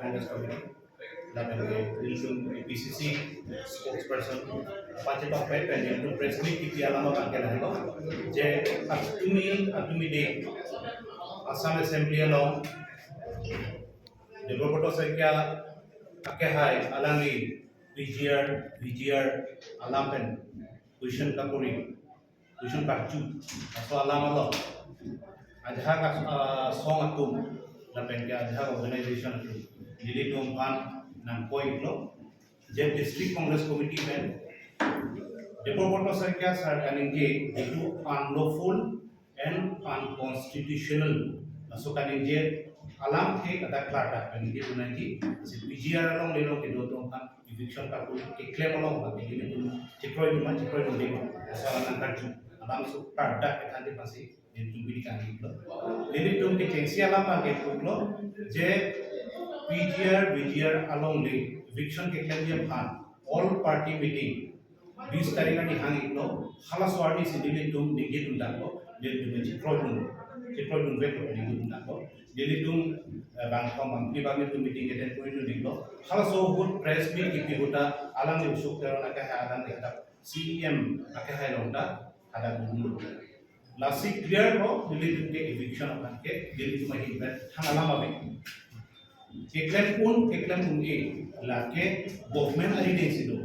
Congress Committee. PCC spokesperson Panchayat of Pet and press meet की आलामा बांके रहेगा जे अतुमी दे Assam Assembly along the Roboto Sakya Akehai Alangi VGR Alampen Kushan Kapuri Kushan Kachu so Alamalo Adhaka Song Atum Lapenka Adha organization Lili Tumpan Nampoi Glo Jet District Congress Committee Ben the Roboto Sakya are engaged into unlawful and unconstitutional so kan je alam the kada klata kan je bunati se PGR along lelo ke do kan eviction ka ko ke claim along ba ke ni chikroi ni de so alang karju alam so kada ke thande pasi ni tumbi kan ni lo leli tum ke tensi alam ba ke lo je PGR along le eviction ke claim je phan all party meeting 20 तारीख का दिहांग इतना हला स्वार्थी सिद्धिले तुम निगे तुम दाको दिल्ली तुम चित्रों वे तो निगे तुम दाको दिल्ली तुम बैंकॉम मंथली बांगे तुम मीटिंग के दिन कोई तो निकलो हला सो गुड प्रेस मीट कितनी होता आलम ने उस वक्त ना क्या है आलम ने कहा CEM क्या है लोंडा आलम ने लास्ट क्लियर हो दिल्ली तुम के eviction अपन के दिल्ली तुम ही बैठ थंग आलम अभी केकलेम उनके लाके गवर्नमेंट एजेंसी दो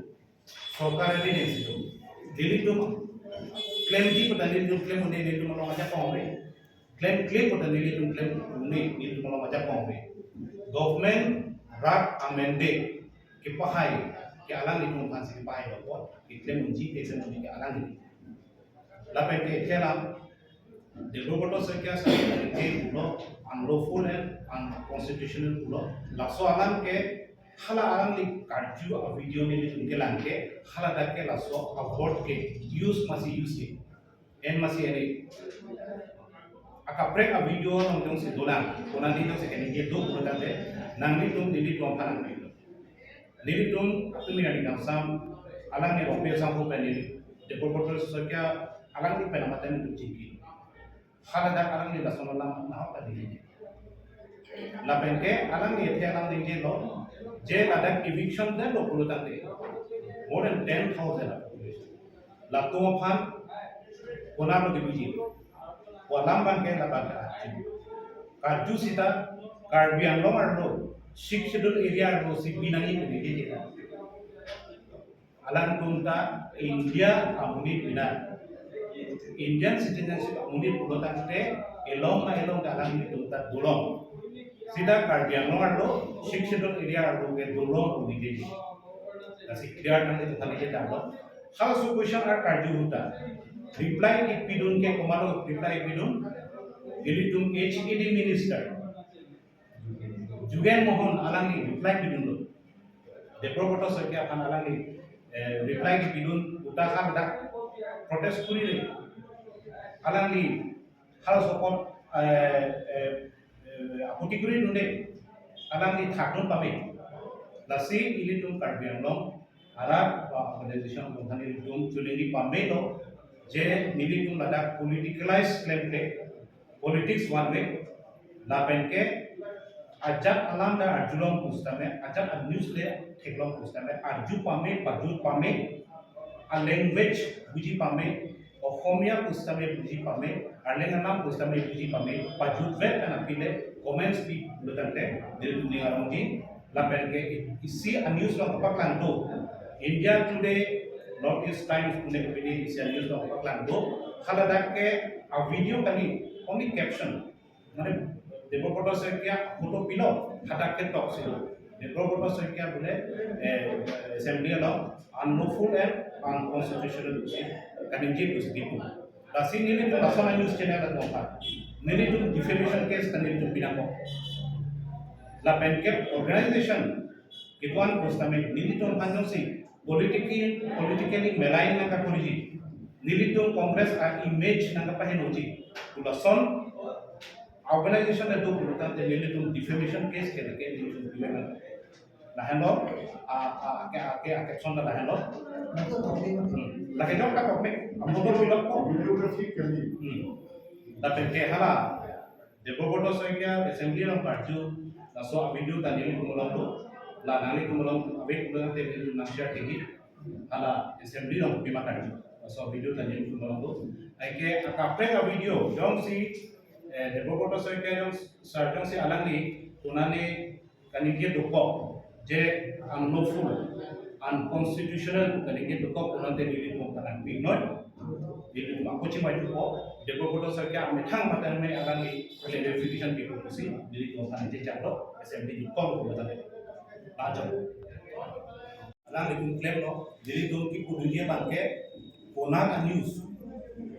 सरकार एजेंसी तो दिल्ली तुम क्लेम की पता नहीं तुम क्लेम होने नहीं तुम लोग मजा पाओगे क्लेम पता नहीं तुम क्लेम होने नहीं तुम लोग मजा पाओगे गवर्नमेंट रात अमेंडे के पहाई के अलग नहीं तुम फांसी के पहाई लोगों के क्लेम उनकी कैसे होने के अलग नहीं लापें के खेला डेवलपमेंट से क्या सारे के पुलो unlawful and unconstitutional पुलो लासो अलग के hala alang li karju a video ni li tunke langke hala dakke la so abort ke use ke en masi ene aka break a video nong tong si dolan kona ni tong se ene ke do pura de nang ni tum dili tom phalang ni tum atumi ani kam sam alang ni rope sam ho pe ni de portal so kya alang ni pe na mata ni tum chiki hala dak alang ni la so na ha ka dili la penke alang ni the alang ni je lo J लादक eviction दे लो पुलो ताते more than 10,000 लातो फान कोना लो दिबीजी वालाम बान के लाबा कार्जू सीता कार्बियान लो मारलो six schedule area low Sibi नंगी ने के alang tunta India amuni bina Indian citizenship amuni pulo ताते elong ka alang ni tunta dolong सीधा कार्डियन लो 6 शेड्यूल एरिया के दोलों को दिखे ऐसे क्लियर करने तो थाने के डालो हर सो क्वेश्चन आर कार्डियो होता रिप्लाई की पीडून के कमालो रिप्लाई पीडून दिल्ली तुम HED मिनिस्टर जुगेन मोहन अलंगी रिप्लाई पीडून लो डेप्रोपोटो सरके अपन अलंगी रिप्लाई की पीडून उता खा बता प्रोटेस्ट पूरी रे अलंगी हर सो को Apotikuri nunde alang ni thakun pame lasi ili tum karbian long arab organization company tum chuleni pame lo je nili tum lada politicalized claim ke politics one way la penke ajak alam da arjulong pustame ajak news le theklong pustame arju pame baju pame a language buji pame অসমীয়া পুস্তমে বুজি পামে আলেঙ্গা নাম পুস্তমে বুজি পামে পাজুতবে কানাপিলে comments B লুতান্তে দিল দুনিয়া রंगी लापेनके इसी news लो पकलांदो India Today North East Times Pune के बिनी इसी न्यूज़ लो पकलांदो खालादाक के आ वीडियो कनी ओनली कैप्शन माने देवकोटो से क्या फोटो पिलो खादाक के टॉक से देवकोटो से क्या बोले असेंबली लो अनलॉफुल एंड अनकॉन्स्टिट्यूशनल कनिंजे positif. Lasi nili tu national news channel atau apa? Nili tu defamation case kan nili tu pinako. La pencap organization kituan postame nili tu panjang si politically melain nang kapoliji. Nili tu Congress a image nang kapahin uji. Ulason organization itu berutan nili tu defamation case ke nili tu pinako. Laheno ke action dah laheno. Laheno ka topik amodor bilok ko bibliography kali. Tapi ke hala depopoto soalnya assembly orang karju so video tadi kumulang lo la nali kumulang abe kumulang te video nasihat tinggi ala assembly dong bima tadi so video tadi kumulang lo aike akape ka video dong si debogoto soy ke dong sarjong si alangi tunani kaniki dukok je unlawful unconstitutional kaniki dukok unante dili mo kanan pinoi dili mo coaching mai dukok debogoto soy ke amethang matan me alangi clarification ke kusi dili mo kanan je chalo assembly dukok ko bata aja alangi kum claim no dili tum ki kudunia banke kona news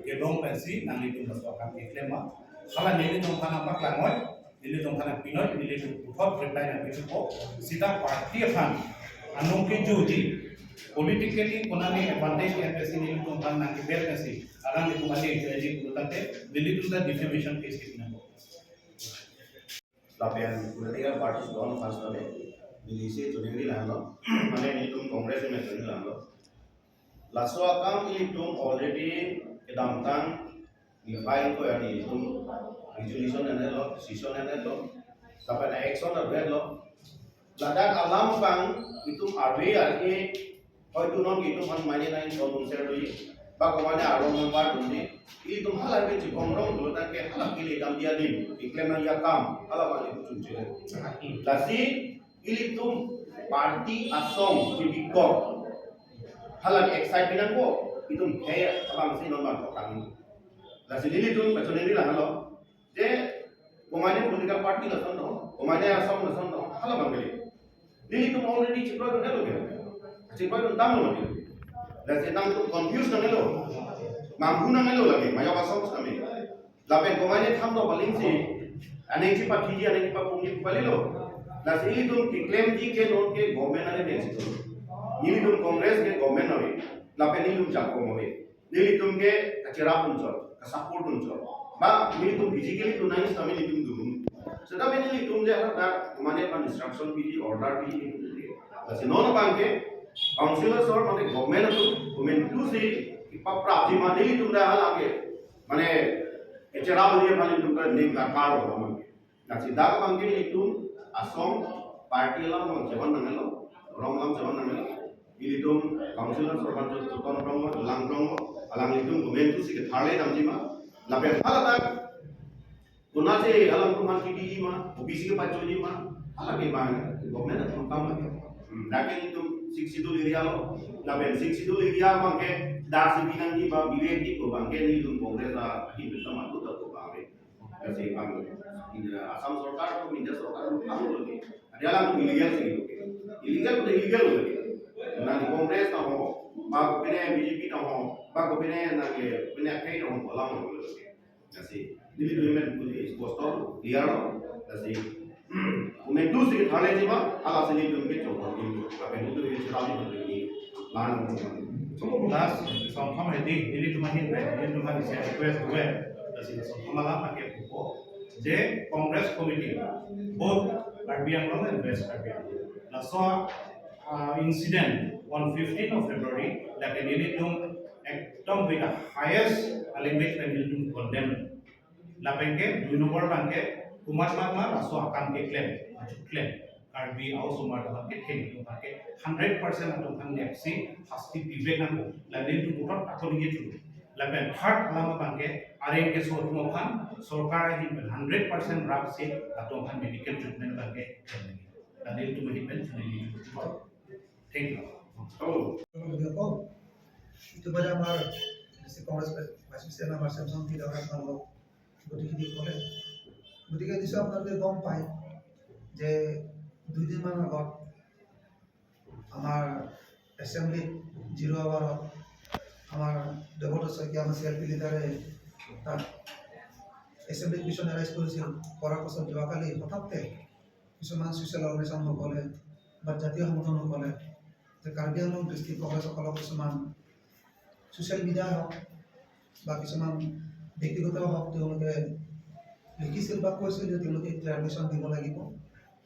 ke dong pensi nang itu masuk ke claim ma kala nili tum kana pak langoy nili tum kana pinoi nili tum uthot reply na bisu ko sida party fan anong ke joji politically konani advantage empesi nili tum kana nang ber kasi alang itu mali jadi kutate nili tum da defamation case ke pinamo lapian political parties don first ane dilisi jodi lano mane nili tum congress me jodi lano laso akam nili tum already edamtan file ko yani tum resolution ane lo decision ane lo tapi na action ane lo ladak alam bang itu arwe arke hoy tu non itu man mane na in on share doi ba ko mane aro member dunni itu halal be jikong rong dulu tak ke halal kili dam dia dim iklan ya kam halal mane itu cunce lasi ili tum party asong jibikok halal excitement ko itu kayak abang sih non bang kami la sini tu macam ni lah halo je pemain political party lah sono pemain asam lah sono halo bang beli ni tu already cipra tu nelo ke cipra tu tamu lagi la senang tu confuse na nelo mampu na nelo lagi mayo asam kami lapen pemain tham do baling si ane cipa tiji ane cipa pungi balilo la sini tu claim ji ke non ke government ane bensi tu ni tu congress ke government ane lapen ni tu jakko mohe ni tu ke kacira pun chol support unsur, mak ini tuh physically tuh nangis kami itu dulu. Sedang ini tuh dia ada kemana pan instruction pilih order pilih. Tapi non bangke councilor sor mana government tuh sih ipa prapi mana itu dah hal lagi. Mana ecerah dia paling tuh kan nih kakar loh mana. Nah sidak bangke itu asom party lah mau jalan nangelo, orang lang jalan nangelo. Ini tuh councilor sor kan tuh tukang lang alang itu government tu sih thale namji ma lapen halak kuna se alang tu man kidi ma OBC ke pachoji ma halak ke ma government tu kam lagi lakin itu 62 area lo lapen 62 area bangke das bilang di ba biwek di ko bangke ni tu congress la hi betul ma tu tu ba be kasi bang asam sarkar ko India sarkar kam lagi ada alang illegal sih illegal lagi na congress na ho ba pene BJP na ho ba ko pene na ke pene kai na ho bola mo lo ke kasi dili do men pulis postor diaro kasi ume tu se thale jiba ala se ni dum ke chokor ni ape tu ke chali ni lan Kemudian sama ini cuma ini cuma di request gue dari sama lah pakai buku J Congress Committee both RBM law and West RBM. Nah so incident on 15th of February that ini ekdom with the highest language and will condemn. Lapengke dua nomor bangke umat magma so akan ke claim RB also mata ke thing to ke 100% atau kan neksi hasti bibek nang lain tu bukan atau ni itu lapen third lama bangke are ke so tu kan sarkar hi 100% rap se atau kan medical treatment bangke lain tu medical ni thank you itu pada আমার Congress vice president আমার Samsung কি দরকার হলো গতিকে দিছো আপোনালোকে গম পায় যে 2 দিন মান আগত আমাৰ এসেম্বলি 0 আৱাৰত আমাৰ দেৱত শইকীয়া আমাৰ সিএলপি লিডাৰে তাত এসেম্বলি মিশন এৰাইজ কৰিছিল কৰাৰ পাছত যোৱাকালি হঠাতে কিছুমান ছ'চিয়েল অৰ্গেনাইজেশ্যনসকলে বা জাতীয় সংগঠনসকলে যে কাৰ্বি আংলং ডিষ্ট্ৰিক্ট কংগ্ৰেছসকলক কিছুমান ছ'চিয়েল মিডিয়া হওক বা কিছুমান ব্যক্তিগত হওক তেওঁলোকে লিখিছিল বা কৈছিল যে তেওঁলোকে ক্লাৰিফিকেশ্যন দিব লাগিব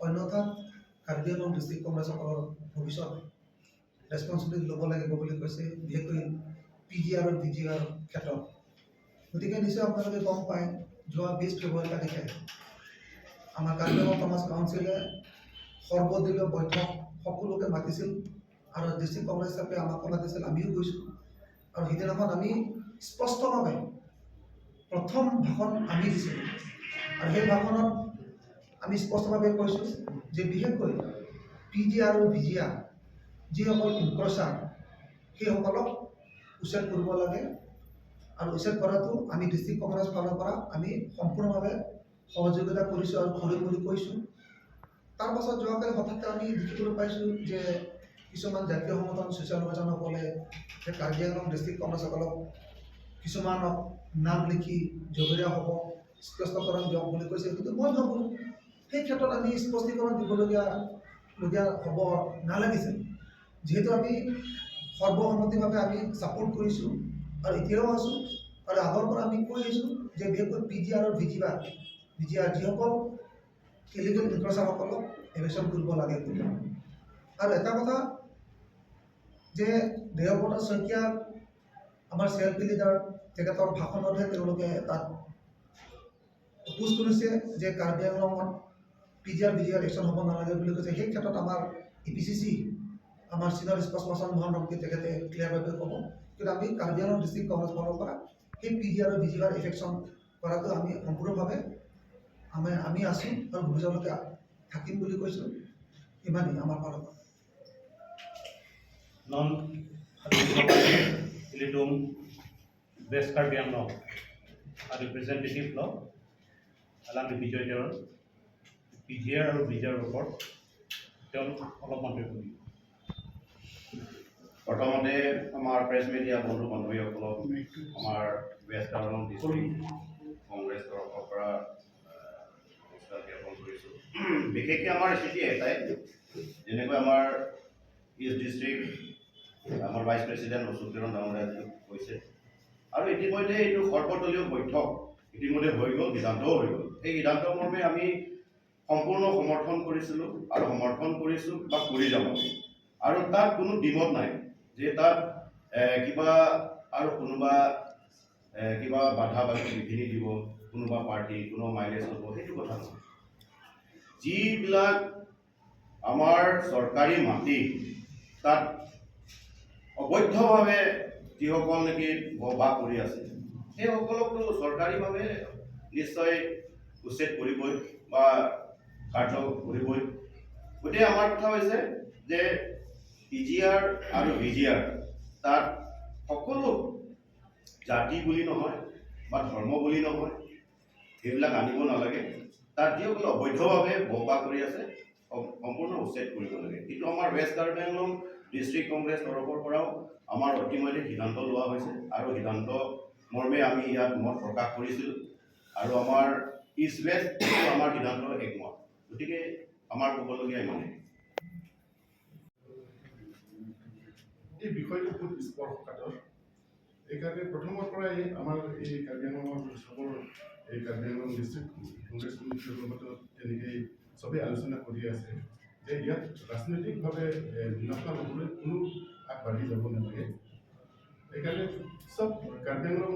অন্যথা কাৰ্বি আংলং ডিষ্ট্ৰিক্ট কংগ্ৰেছসকলৰ ভৱিষ্যত ৰেছপন্সিবিলিটি ল'ব লাগিব বুলি কৈছে বিশেষকৈ PGR আৰু DGR ক্ষেত্ৰত গতিকে নিশ্চয় আপোনালোকে গম পায় যোৱা 20 ফেব্ৰুৱাৰী তাৰিখে আমাৰ কাৰ্বি আংলং সমাজ কাউন্সিলে সৰ্বদলীয় বৈঠক সকলোকে মাতিছিল আৰু ডিষ্ট্ৰিক্ট কংগ্ৰেছ হিচাপে আমাকো মাতিছিল, আমিও গৈছোঁ। আৰু সিদিনাখন আমি স্পষ্টভাৱে প্ৰথম ভাষণ আমি দিছিলোঁ আৰু সেই ভাষণত আমি স্পষ্টভাৱে কৈছোঁ যে বিশেষকৈ PG আৰু VGR যিসকল ইনক্ৰচাৰ সেইসকলক উচ্ছেদ কৰিব লাগে আৰু উচ্ছেদ কৰাটো আমি ডিষ্ট্ৰিক্ট কংগ্ৰেছ ফালৰ পৰা আমি সম্পূৰ্ণভাৱে সহযোগিতা কৰিছোঁ আৰু কৰিম বুলি কৈছোঁ। তাৰ পাছত যোৱাকালি হঠাতে আমি দেখিবলৈ পাইছোঁ যে কিছুমান জাতীয় সংগঠন ছ'চিয়েল অৰ্গেনাইজেশ্যনসকলে যে কাৰ্বি আংলং ডিষ্ট্ৰিক্ট কংগ্ৰেছসকলক কিছুমানক নাম লিখি জগৰীয়া হ'ব, স্পষ্টীকৰণ দিয়ক বুলি কৈছে। কিন্তু মই ভাবোঁ সেই ক্ষেত্ৰত আমি স্পষ্টীকৰণ দিবলগীয়া হ'ব নালাগিছিল, যিহেতু আমি সৰ্বসন্মতিভাৱে আমি ছাপোৰ্ট কৰিছোঁ আৰু এতিয়াও আছোঁ আৰু আগৰ পৰা আমি কৈ আহিছোঁ যে বিশেষকৈ PG আৰু VGR যিসকল ইলিগেল ইনক্ৰচাৰসকলক এভেকশ্যন কৰিব লাগে বুলি। আৰু এটা কথা যে দেৱব্ৰত শইকীয়া আমাৰ CLP লিডাৰ তেখেতৰ ভাষণতহে তেওঁলোকে তাত অপোজ কৰিছে যে কাৰ্বি আংলঙত PG আৰু VGR একশ্যন হ'ব নালাগে বুলি কৈছে। সেই ক্ষেত্ৰত আমাৰ EPCC আমাৰ চিনিয়ৰ স্প'ক্সপাৰ্চন মোহন ৰমকে তেখেতে ক্লিয়াৰভাৱে ক'ব। কিন্তু আমি কাৰ্বি আংলং ডিষ্ট্ৰিক্ট কংগ্ৰেছ ফালৰ পৰা সেই PG আৰু VGR এফেকশ্যন কৰাটো আমি সম্পূৰ্ণভাৱে আমি আছোঁ আৰু ভৱিষ্যতলৈকে থাকিম বুলি কৈছোঁ। ইমানেই আমাৰ ফালৰ পৰা। Non Ilitum West Karbi Anglong a representative law along the Bijoy PGR আৰু VGR report তেওঁলোক অলপ মন্তব্য কৰিব। প্ৰথমতে আমাৰ প্ৰেছ মিডিয়া বন্ধু বান্ধৱীসকলক আমাৰ ৱেষ্ট কাৰ্বি আংলং ডিষ্ট্ৰিক্ট কংগ্ৰেছ তৰফৰ পৰা নমস্কাৰ জ্ঞাপন কৰিছোঁ। বিশেষকৈ আমাৰ স্থিতি এটাই, যেনেকৈ আমাৰ ইষ্ট ডিষ্ট্ৰিক্ট আমাৰ ভাইচ প্ৰেচিডেণ্ট অশোক কিৰণ ডাঙৰীয়াই কৈছে, আৰু ইতিমধ্যে এইটো সৰ্বদলীয় বৈঠক ইতিমধ্যে হৈ গ'ল, সিদ্ধান্তও হৈ গ'ল। এই সিদ্ধান্ত মৰ্মে আমি সম্পূৰ্ণ সমৰ্থন কৰিছিলোঁ আৰু সমৰ্থন কৰিছোঁ বা কৰি যাম। আৰু তাত কোনো দ্বিমত নাই যে তাত কিবা আৰু কোনোবা কিবা বাধা বিঘিনি দিব, কোনোবা পাৰ্টি কোনোবা মাইলেজ ল'ব, সেইটো কথা নহয়। যিবিলাক আমাৰ চৰকাৰী মাটি তাত অবৈধভাৱে যিসকল নেকি বাস কৰি আছে সেইসকলকতো চৰকাৰীভাৱে নিশ্চয় উচ্ছেদ কৰিবই বা কাৰ্য কৰিবই। গতিকে আমাৰ কথা হৈছে যে PGR আৰু VGR তাত সকলো জাতি বুলি নহয় বা ধৰ্ম বুলি নহয় সেইবিলাক আনিব নালাগে। তাত যিসকলে অবৈধভাৱে বসবাস কৰি আছে সম্পূৰ্ণ উচ্ছেদ কৰিব লাগে। কিন্তু আমাৰ ৱেষ্ট কাৰ্বি আংলং ডিষ্ট্ৰিক্ট কংগ্ৰেছ তৰফৰ পৰাও আমাৰ ইতিমধ্যে সিদ্ধান্ত লোৱা হৈছে আৰু সিদ্ধান্ত মৰ্মে আমি ইয়াত মত প্ৰকাশ কৰিছিলোঁ আৰু আমাৰ ইষ্ট ৱেষ্ট আমাৰ সিদ্ধান্ত একমত। গতিকে আমাৰ ক'বলগীয়া ইমানেই। এই বিষয়টো খুব স্পৰ্শকাতৰ। এইকাৰণে প্ৰথমৰ পৰাই আমাৰ এই কাৰ্বি আংলঙৰ চবৰ এই কাৰ্বি আংলং ডিষ্ট্ৰিক্ট কংগ্ৰেছ কমিটিৰ লগত তেনেকৈ চবেই আলোচনা কৰি আছে যে ইয়াত ৰাজনৈতিকভাৱে মুনাফা ল'বলৈ কোনো আগবাঢ়ি যাব নালাগে। সেইকাৰণে চব কাৰ্বি আংলং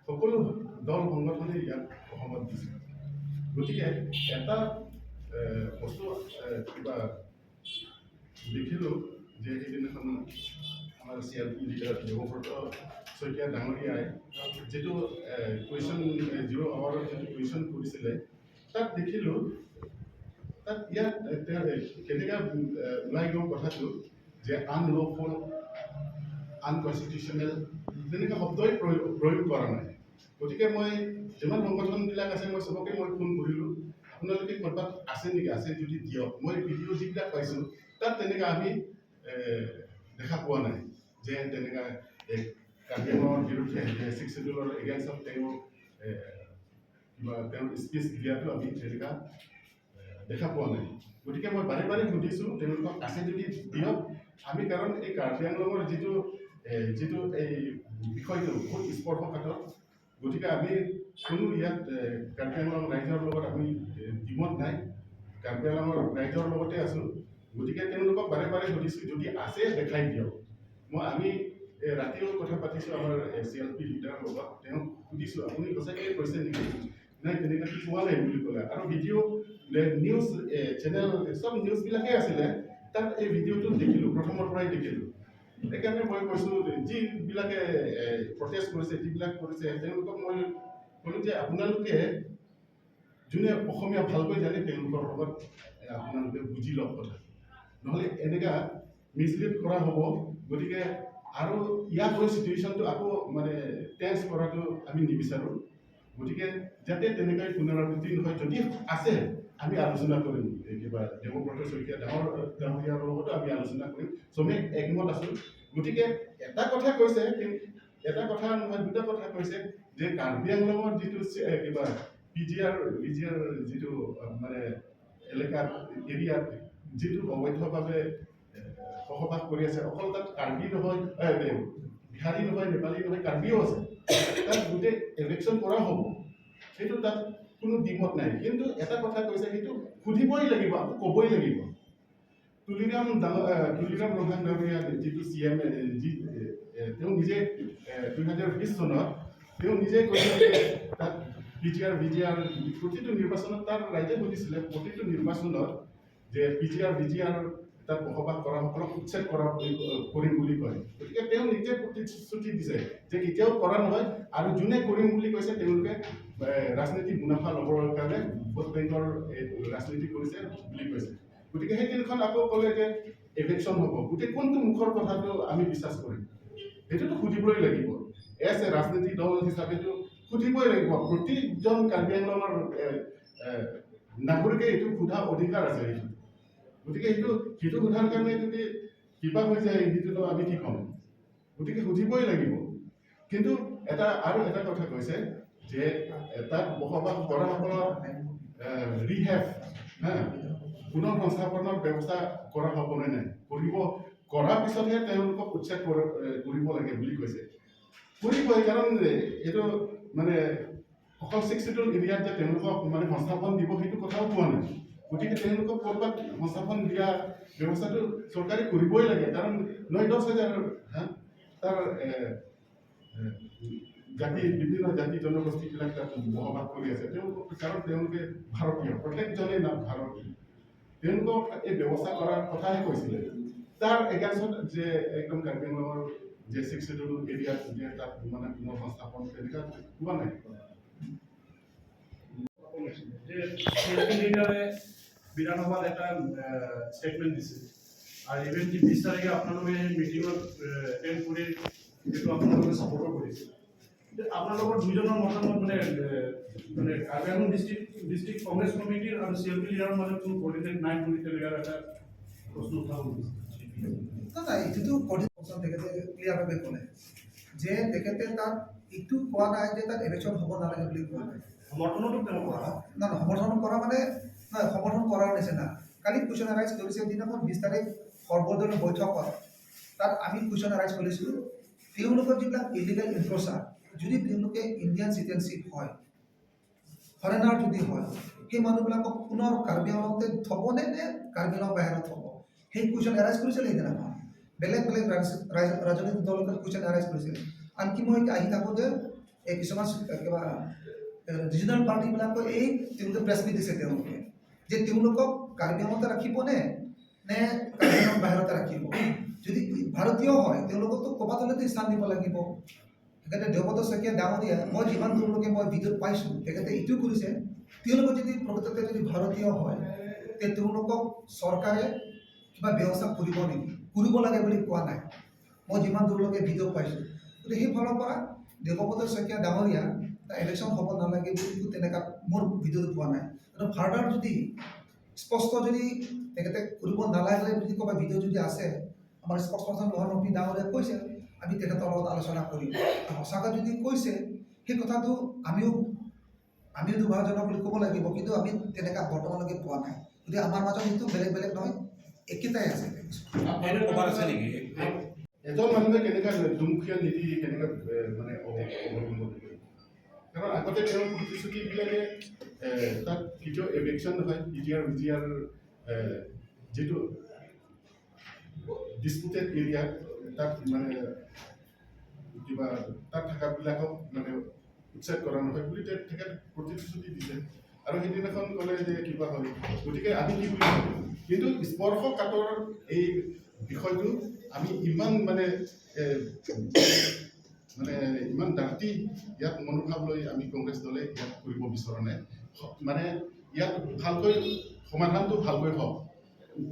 সকলো দল সংগঠনে ইয়াত সহমত দিছে। গতিকে এটা বস্তু কিবা দেখিলোঁ যে সেইদিনাখন আমাৰ CLP লিডাৰ দেৱব্ৰত শইকীয়া ডাঙৰীয়াই যিটো কুৱেশ্যন 0 আৱাৰত যিটো কুৱেশ্যন কৰিছিলে তাত দেখিলোঁ তাত ইয়াত কেনেকৈ ওলাই গ'ল কথাটো যে আনলফুল আনকনষ্টিটিউচনেল তেনেকৈ শব্দই প্ৰয়োগ কৰা নাই। গতিকে মই যিমান সংগঠনবিলাক আছে মই চবকে মই ফোন কৰিলোঁ, আপোনালোকে ক'ৰবাত আছে নেকি, আছে যদি দিয়ক। মই ভিডিঅ' যিবিলাক পাইছোঁ তাত তেনেকৈ আমি দেখা পোৱা নাই যে তেনেকৈ কাৰ্বি আংলঙৰ বিৰুদ্ধে 6 শিডিউলৰ এগেইনষ্টত তেওঁ কিবা তেওঁৰ স্পীচ দিয়াটো আমি তেনেকুৱা দেখা পোৱা নাই। গতিকে মই বাৰে বাৰে সুধিছোঁ তেওঁলোকক আছে যদি দিয়ক। আমি কাৰণ এই কাৰ্বি আংলঙৰ যিটো এই বিষয়টো বহুত স্পৰ্শকাতৰ। গতিকে আমি কোনো ইয়াত কাৰ্বি আংলং ৰাইজৰ লগত আমি দ্বিমত নাই, কাৰ্বি আংলঙৰ ৰাইজৰ লগতে আছোঁ। গতিকে তেওঁলোকক বাৰে বাৰে সুধিছোঁ যদি আছে দেখাই দিয়ক। আমি ৰাতিও কথা পাতিছোঁ আমাৰ CLP লিডাৰৰ লগত, তেওঁক সুধিছোঁ আপুনি সঁচাকৈ কৈছে নেকি, নাই তেনেকৈ পোৱা নাই বুলি ক'লে। আৰু ভিডিঅ' নিউজ চেনেল চব নিউজবিলাকেই আছিলে তাত এই ভিডিঅ'টো দেখিলোঁ, প্ৰথমৰ পৰাই দেখিলোঁ। সেইকাৰণে মই কৈছোঁ যিবিলাকে প্ৰটেষ্ট কৰিছে, যিবিলাক কৰিছে তেওঁলোকক মই ক'লোঁ যে আপোনালোকে যোনে অসমীয়া ভালকৈ জানে তেওঁলোকৰ লগত আপোনালোকে বুজি লওক কথা, নহ'লে এনেকুৱা মিছলিড কৰা হ'ব। গতিকে আৰু ইয়াৰ হৈ চিটুৱেশ্যনটো আকৌ মানে টেন্স কৰাটো আমি নিবিচাৰোঁ। গতিকে যাতে তেনেকৈ পুনৰাবৃত্তি নহয়, যদি আছে আমি আলোচনা কৰিম, কিবা দেৱব্ৰত শইকীয়া ডাঙৰীয়াৰ লগতো আমি আলোচনা কৰিম, চবেই একমত আছোঁ। গতিকে এটা কথা কৈছে, এটা কথা নহয় দুটা কথা কৈছে যে কাৰ্বি আংলঙৰ যিটো কিবা পিজিআৰ যিটো মানে এলেকাত এৰিয়াত যিটো অবৈধভাৱে বসবাস কৰি আছে, অকল তাত কাৰ্বি নহয়, বিহাৰী নহয়, নেপালী নহয়, কাৰ্বিও আছে। তাত গোটেই ইলেকশ্যন কৰা হ'ব, সেইটো তাত কোনো দ্বিমত নাই। কিন্তু এটা কথা কৈছে, সেইটো সুধিবই লাগিব, আকৌ ক'বই লাগিব। তুলিৰাম ৰভাং ডাঙৰীয়া যিটো CM তেওঁ নিজে 2020 চনত তেওঁ নিজে কৈছে যে তাত পিজিআৰ প্ৰতিটো নিৰ্বাচনত তাৰ ৰাইজে বুজিছিলে, প্ৰতিটো নিৰ্বাচনত যে পিজিআৰ তাত বসবাস কৰাসকলক উচ্ছেদ কৰিম বুলি কয়। গতিকে তেওঁ নিজে প্ৰতিশ্ৰুতি দিছে যে কেতিয়াও কৰা নহয়, আৰু যোনে কৰিম বুলি কৈছে তেওঁলোকে ৰাজনীতি মুনাফা ল'বৰ কাৰণে ভোট বেংকৰ ৰাজনীতি কৰিছে বুলি কৈছে। গতিকে সেই দিনখন আকৌ ক'লে যে ইলেকশ্যন হ'ব, গোটেই কোনটো মুখৰ কথাটো আমি বিশ্বাস কৰিম? সেইটোতো সুধিবই লাগিব। এজ এ ৰাজনীতি দল হিচাপেতো সুধিবই লাগিব। প্ৰতিজন কাৰ্বি আংলঙৰ নাগৰিকে এইটো সোধা অধিকাৰ আছে। গতিকে সেইটো সোধাৰ কাৰণে যদি কিবা হৈ যায় সেইটোতো আমি কি ক'ম? গতিকে সুধিবই লাগিব। কিন্তু আৰু এটা কথা কৈছে যে তাত বসবাস কৰাসকলৰ ৰিহেভ পুনৰ সংস্থাপনৰ ব্যৱস্থা কৰা হ'ব নে নাই, কৰাৰ পিছতহে তেওঁলোকক উচ্ছেদ কৰিব লাগে বুলি কৈছে। কৰিবই, কাৰণ এইটো মানে অকল 6 শিডিউল এৰিয়াত যে তেওঁলোকক মানে সংস্থাপন দিব সেইটো কথাও কোৱা নাই। গতিকে তেওঁলোকক ক'ৰবাত সংস্থাপন দিয়া ব্যৱস্থাটো চৰকাৰে কৰিবই লাগে, কাৰণ 9-10 হাজাৰ তাৰ বিভিন্ন জাতি জনগোষ্ঠীবিলাক তাত বসবাস কৰি আছে। কাৰণ তেওঁলোকে ভাৰতীয়, প্ৰত্যেকজনেই ভাৰতীয়। তেওঁলোকক এই ব্যৱস্থা কৰাৰ কথাহে কৈছিলে। তাৰ এগেইনষ্টত যে একদম কাৰ্বি আংলঙৰ যে 6 শিডিউল এৰিয়াত যে তাত মানে পুনৰ সংস্থাপন তেনেকুৱা হোৱা নাই। বিধানসভাত এটা স্টেটমেন্ট দিছে, আর ইভেন কি 20 তারিখে আপনাদের মিটিংত এটেন্ড করে যেটো আপনাদের সাপোর্ট করেছে। আপনাদের দুজনের মতামত মানে কাৰ্বি আংলং ডিস্ট্ৰিক্ট কংগ্ৰেস কমিটিৰ আৰ CLP লিডাৰেৰ মাঝে কোনো কোঅৰ্ডিনেট নাই বুলি তেনেকুৱা এটা প্ৰশ্ন উত্থাপন কৰিছে। না এইটোতো কোঅৰ্ডিনেশন তেখেতে ক্লিয়াৰভাৱে ক'লে যে তেখেতে তাত এইটো কোৱা নাই যে তাত ইলেকশ্যন হ'ব নালাগে বুলি কোৱা নাই। সমৰ্থনতো তেওঁ কৰা না সমৰ্থন কৰা মানে নহয়, সমৰ্থন কৰাৰ নিচিনা কালি কুৱেশ্যন এৰাইজ কৰিছে দিনাখন 20 তাৰিখ সৰ্বদলীয় বৈঠকত তাত আমি কুৱেশ্যন এৰাইজ কৰিছিলোঁ তেওঁলোকৰ যিবিলাক ইলিগেল ইনক্ৰচাৰ, যদি তেওঁলোকে ইণ্ডিয়ান চিটিজেনশ্বিপ হয়, ফৰেনাৰ যদি হয়, সেই মানুহবিলাকক পুনৰ কাৰ্বি আংলঙতে থ'বনে নে কাৰ্বি আংলং বাহিৰত থ'ব, সেই কুৱেশ্যন এৰাইজ কৰিছিলে সেইদিনাখন। বেলেগ ৰাজনৈতিক দলকে কুৱেশ্যন এৰাইজ কৰিছিলে। আনকি মই আহি থাকোঁ যে এই কিছুমান কিবা ৰিজনেল পাৰ্টিবিলাকে তেওঁলোকে প্ৰেছ মিট দিছে তেওঁলোকে যে তেওঁলোকক কাৰ্বি আংলঙতে ৰাখিবনে নে কাৰ্বি আংলং বাহিৰতে ৰাখিব। যদি ভাৰতীয় হয় তেওঁলোককতো ক'ৰবাত হ'লেতো স্থান দিব লাগিব। সেইকাৰণে দেৱব্ৰত শইকীয়া ডাঙৰীয়া মই যিমান দূৰলৈকে মই ভিডিঅ'ত পাইছোঁ তেখেতে এইটো কৰিছে, তেওঁলোকক যদি প্ৰকৃততে যদি ভাৰতীয় হয় তে তেওঁলোকক চৰকাৰে কিবা ব্যৱস্থা কৰিব নেকি, কৰিব লাগে বুলি কোৱা নাই মই যিমান দূৰলৈকে ভিডিঅ' পাইছোঁ। গতিকে সেই ফালৰ পৰা দেৱব্ৰত শইকীয়া ডাঙৰীয়া ইলেকশ্যন হ'ব নালাগে বুলি তেনেকুৱা মোৰ ভিডিঅ'ত পোৱা নাই। আৰু ফাৰ্ডাৰ যদি স্পষ্ট যদি তেখেতে কৰিব নালাগে বুলি ক'বা ভিডিঅ' যদি আছে, আমাৰ স্পষ্টজন মহানবী ডাঙৰীয়া কৈছে আমি তেখেতৰ লগত আলোচনা কৰিম। সঁচাকৈ যদি কৈছে সেই কথাটো আমিও দুৰ্ভাগ্যজনক বুলি ক'ব লাগিব, কিন্তু আমি তেনেকুৱা বৰ্তমানলৈকে পোৱা নাই। গতিকে আমাৰ মাজত সেইটো বেলেগ নহয়, একেটাই আছে। ক'বাৰ আছে নেকি? এজন মানুহে কেনেকৈ দুমুখীয়া নীতি কেনেকৈ মানে অৱলম্বন কৰে? কাৰণ আগতে তেওঁ প্ৰতিশ্ৰুতি দিলে যে তাত কেতিয়াও ইলেকশ্যন নহয়, পিজিআৰ যিটো ডিস্পুটেড এৰিয়া তাত মানে কিবা তাত থকাবিলাকক মানে উচ্ছেদ কৰা নহয় বুলি তেখেতে প্ৰতিশ্ৰুতি দিছে। আৰু সেইদিনাখন ক'লে যে কিবা হ'ল, গতিকে আমি কি বুলি ভাবোঁ, কিন্তু স্পৰ্শকাতৰ এই বিষয়টো আমি ইমান মানে ইমান ডাৰ্টি ইয়াত মনোভাৱ লৈ আমি কংগ্ৰেছ দলে ইয়াত কৰিব বিচৰা নাই। মানে ইয়াত ভালকৈ সমাধানটো ভালকৈ হওক,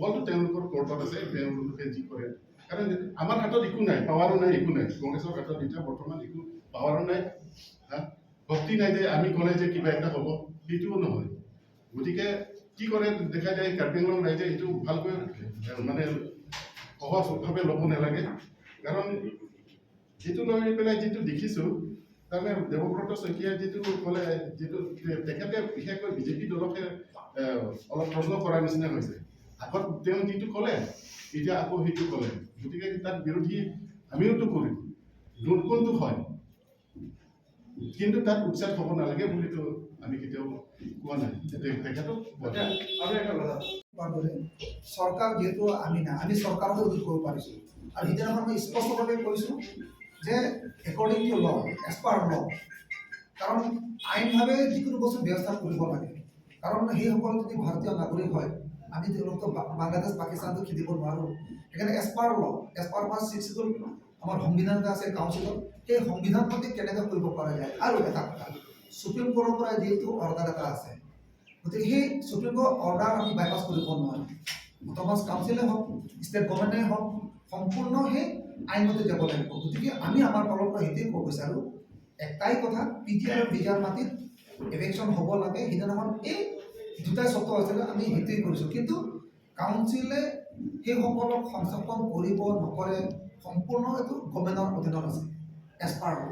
বলটো তেওঁলোকৰ কৰ্টত আছে, তেওঁলোকে যি কৰে, কাৰণ আমাৰ হাতত একো নাই, পাৱাৰো নাই, একো নাই। কংগ্ৰেছৰ হাতত এতিয়া বৰ্তমান একো পাৱাৰো নাই, শক্তি নাই যে আমি ক'লে যে কিবা এটা হ'ব, সেইটোও নহয়। গতিকে কি কৰে দেখা যায়, কাৰ্বি আংলং ৰাইজে এইটো ভালকৈ মানে সহজভাৱে ল'ব নালাগে, কাৰণ যিটো লৈ পেলাই যিটো দেখিছোঁ, তাৰমানে দেৱব্ৰত শইকীয়াই যিটো ক'লে, যিটো তেখেতে বিশেষকৈ বিজেপি দলকে অলপ প্ৰশ্ন কৰাৰ নিচিনা হৈছে। আগত তেওঁ যিটো ক'লে, এতিয়া আকৌ সেইটো ক'লে, গতিকে তাত বিৰোধী আমিওতো কৰিম, কোনটো হয়, কিন্তু তাত উচ্চাত হ'ব নালাগে বুলিতো আমি কেতিয়াও কোৱা নাই। তেখেতক আৰু এটা কথা, চৰকাৰ যিহেতু আমি নাই, আমি চৰকাৰকে উদ্যোগ কৰিব পাৰিছোঁ। আৰু সিদিনাখন মই স্পষ্টভাৱে কৈছোঁ যে একৰ্ডিং টু ল, এজ পাৰ ল, কাৰণ আইনভাৱে যিকোনো বস্তু ব্যৱস্থা কৰিব লাগে। কাৰণ সেইসকল যদি ভাৰতীয় নাগৰিক হয়, আমি তেওঁলোকক বাংলাদেশ পাকিস্তানটো খেদিব নোৱাৰোঁ। সেইকাৰণে এজ পাৰ ল, এজ পাৰ আমাৰ 6 আমাৰ সংবিধান এটা আছে কাউন্সিলত, সেই সংবিধান মতে কেনেকৈ কৰিব পৰা যায়। আৰু এটা কথা, সুপ্ৰিম কোৰ্টৰ পৰা যিহেতু অৰ্ডাৰ এটা আছে, গতিকে সেই সুপ্ৰিম কোৰ্টৰ অৰ্ডাৰ আমি বাইপাছ কৰিব নোৱাৰোঁ। অট'নমাছ কাউন্সিলে হওক, ষ্টেট গভৰ্ণমেণ্টে হওক, সম্পূৰ্ণ সেই আইনমতে যাব লাগিব। গতিকে আমি আমাৰ ফালৰ পৰা সেইটোৱে ক'ব বিচাৰোঁ, এটাই কথা, পিজি আৰু বিজাৰ মাটিত ইলেকশ্যন হ'ব লাগে। সিদিনাখন এই দুটাই চৰ্ত আছিলে, আমি সেইটোৱে কৰিছোঁ। কিন্তু কাউন্সিলে সেইসকলক সংস্থাপন কৰিব নকৰে, সম্পূৰ্ণ এইটো গভৰ্ণমেণ্টৰ অধীনত আছে, এজ পাৰ ল।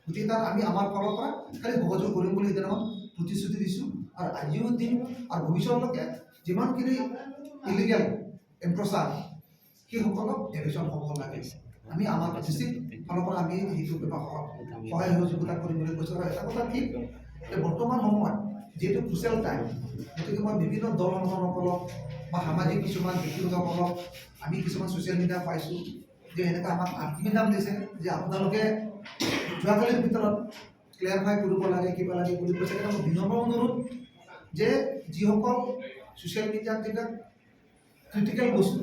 গতিকে তাত আমি আমাৰ ফালৰ পৰা খালি সহযোগ কৰিম বুলি সিদিনাখন প্ৰতিশ্ৰুতি দিছোঁ। আৰু আজিও দিম, আৰু ভৱিষ্যতলৈকে যিমানখিনি ইলিগেল এনক্ৰচাৰ সেইসকলক এভিকশ্যন হ'ব লাগে। আমি আমাৰ ডিষ্ট্ৰিক্ট ফালৰ পৰা আমি সেইটো সহায় সহযোগিতা কৰিম বুলি কৈছোঁ। আৰু এটা কথা ঠিক যে বৰ্তমান সময়ত যিহেতু ক্ৰুচিয়েল টাইম, গতিকে মই বিভিন্ন দল সংগঠনসকলক বা সামাজিক কিছুমান ব্যক্তিসকলক আমি কিছুমান ছ'চিয়েল মিডিয়া পাইছোঁ যে এনেকৈ আমাক আত্মীদাম দিছে যে আপোনালোকে যোৱাকালিৰ ভিতৰত ক্লিয়াৰিফাই কৰিব লাগে, কিবা লাগে বুলি কৈছে। কিন্তু মই বিনম্ৰ অনুৰোধ যে যিসকল ছ'চিয়েল মিডিয়াত যিবিলাক ক্ৰিটিকেল বস্তু,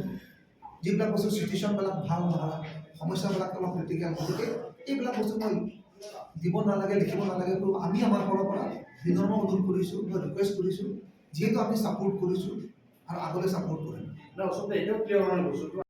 যিবিলাক বস্তু চিটুৱেশ্যনবিলাক ভাল নহয়, সমস্যাবিলাক অলপ ক্ৰিটিকেল, গতিকে এইবিলাক বস্তু মই দিব নালাগে, লিখিব নালাগে। আমি আমাৰ ফালৰ পৰা বিনম্ৰ অনুৰোধ কৰিছোঁ, মই ৰিকুৱেষ্ট কৰিছোঁ, যিহেতু আমি ছাপোৰ্ট কৰিছোঁ আৰু আগলৈ ছাপোৰ্ট কৰিম। আচলতে এতিয়াও ক্লিয়াৰ হোৱা নাই বস্তুটো।